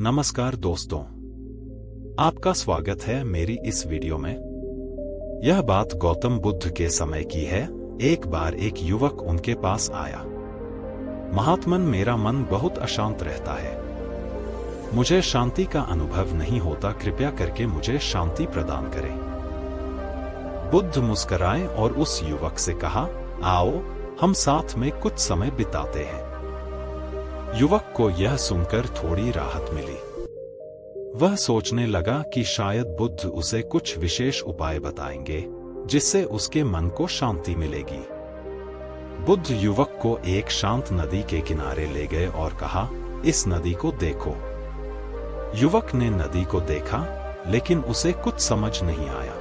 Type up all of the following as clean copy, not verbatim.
नमस्कार दोस्तों, आपका स्वागत है मेरी इस वीडियो में। यह बात गौतम बुद्ध के समय की है। एक बार एक युवक उनके पास आया। महात्मन, मेरा मन बहुत अशांत रहता है। मुझे शांति का अनुभव नहीं होता, कृपया करके मुझे शांति प्रदान करें। बुद्ध मुस्कुराए और उस युवक से कहा, आओ हम साथ में कुछ समय बिताते हैं। युवक को यह सुनकर थोड़ी राहत मिली। वह सोचने लगा कि शायद बुद्ध उसे कुछ विशेष उपाय बताएंगे जिससे उसके मन को शांति मिलेगी। बुद्ध युवक को एक शांत नदी के किनारे ले गए और कहा, इस नदी को देखो। युवक ने नदी को देखा, लेकिन उसे कुछ समझ नहीं आया।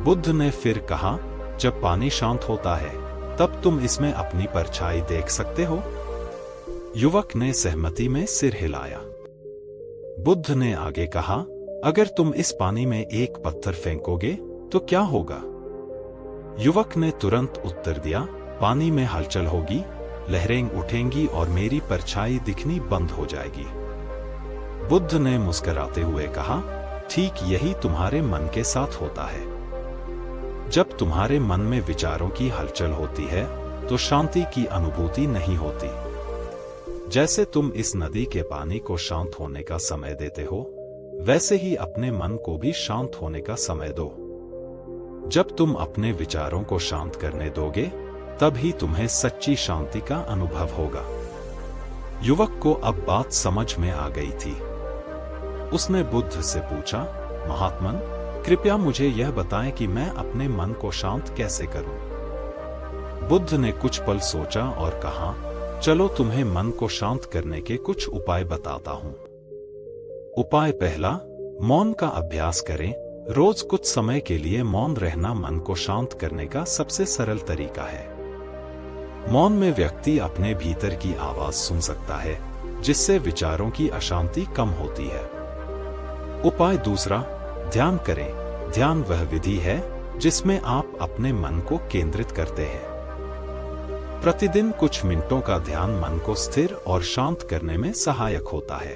बुद्ध ने फिर कहा, जब पानी शांत होता है तब तुम इसमें अपनी परछाई देख सकते हो। युवक ने सहमति में सिर हिलाया। बुद्ध ने आगे कहा, अगर तुम इस पानी में एक पत्थर फेंकोगे तो क्या होगा? युवक ने तुरंत उत्तर दिया, पानी में हलचल होगी, लहरें उठेंगी और मेरी परछाई दिखनी बंद हो जाएगी। बुद्ध ने मुस्कुराते हुए कहा, ठीक यही तुम्हारे मन के साथ होता है। जब तुम्हारे मन में विचारों की हलचल होती है तो शांति की अनुभूति नहीं होती। जैसे तुम इस नदी के पानी को शांत होने का समय देते हो, वैसे ही अपने मन को भी शांत होने का समय दो। जब तुम अपने विचारों को शांत करने दोगे, तब ही तुम्हें सच्ची शांति का अनुभव होगा। युवक को अब बात समझ में आ गई थी। उसने बुद्ध से पूछा, महात्मन, कृपया मुझे यह बताएं कि मैं अपने मन को शांत कैसे करूं? बुद्ध ने कुछ पल सोचा और कहा, चलो तुम्हें मन को शांत करने के कुछ उपाय बताता हूं। उपाय पहला, मौन का अभ्यास करें। रोज कुछ समय के लिए मौन रहना मन को शांत करने का सबसे सरल तरीका है। मौन में व्यक्ति अपने भीतर की आवाज सुन सकता है, जिससे विचारों की अशांति कम होती है। उपाय दूसरा, ध्यान करें। ध्यान वह विधि है जिसमें आप अपने मन को केंद्रित करते हैं। प्रतिदिन कुछ मिनटों का ध्यान मन को स्थिर और शांत करने में सहायक होता है।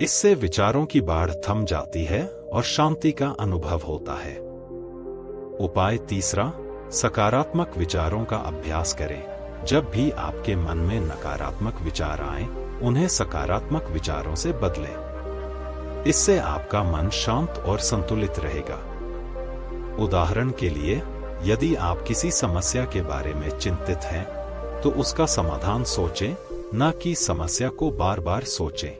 इससे विचारों की बाढ़ थम जाती है और शांति का अनुभव होता है। उपाय तीसरा, सकारात्मक विचारों का अभ्यास करें। जब भी आपके मन में नकारात्मक विचार आएं, उन्हें सकारात्मक विचारों से बदलें। इससे आपका मन शांत और संतुलित रहेगा। उदाहरण के लिए, यदि आप किसी समस्या के बारे में चिंतित हैं, तो उसका समाधान सोचें, न कि समस्या को बार बार सोचें।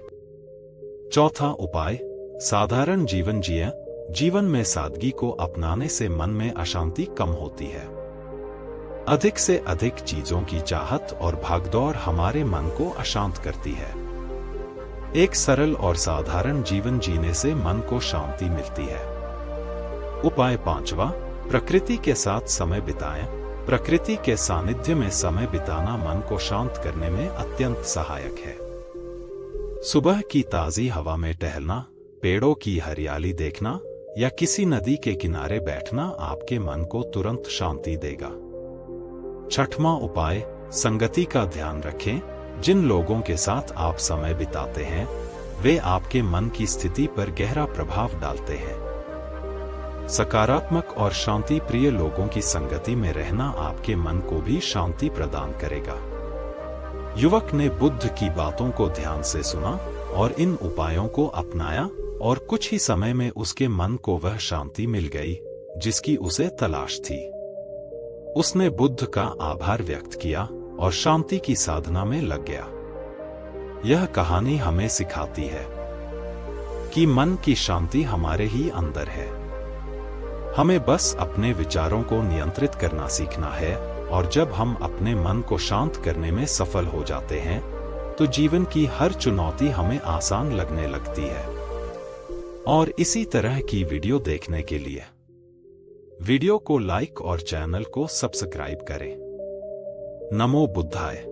चौथा उपाय, साधारण जीवन जिएं। जीवन में सादगी को अपनाने से मन में अशांति कम होती है। अधिक से अधिक चीजों की चाहत और भागदौड़ हमारे मन को अशांत करती है। एक सरल और साधारण जीवन जीने से मन को शांति मिलती है। उपाय पांचवा, प्रकृति के साथ समय बिताएं। प्रकृति के सानिध्य में समय बिताना मन को शांत करने में अत्यंत सहायक है। सुबह की ताजी हवा में टहलना, पेड़ों की हरियाली देखना या किसी नदी के किनारे बैठना आपके मन को तुरंत शांति देगा। छठवां उपाय, संगति का ध्यान रखें। जिन लोगों के साथ आप समय बिताते हैं, वे आपके मन की स्थिति पर गहरा प्रभाव डालते हैं। सकारात्मक और शांति प्रिय लोगों की संगति में रहना आपके मन को भी शांति प्रदान करेगा। युवक ने बुद्ध की बातों को ध्यान से सुना और इन उपायों को अपनाया और कुछ ही समय में उसके मन को वह शांति मिल गई जिसकी उसे तलाश थी। उसने बुद्ध का आभार व्यक्त किया और शांति की साधना में लग गया। यह कहानी हमें सिखाती है कि मन की शांति हमारे ही अंदर है। हमें बस अपने विचारों को नियंत्रित करना सीखना है, और जब हम अपने मन को शांत करने में सफल हो जाते हैं, तो जीवन की हर चुनौती हमें आसान लगने लगती है। और इसी तरह की वीडियो देखने के लिए वीडियो को लाइक और चैनल को सब्सक्राइब करें। नमो बुद्धाय।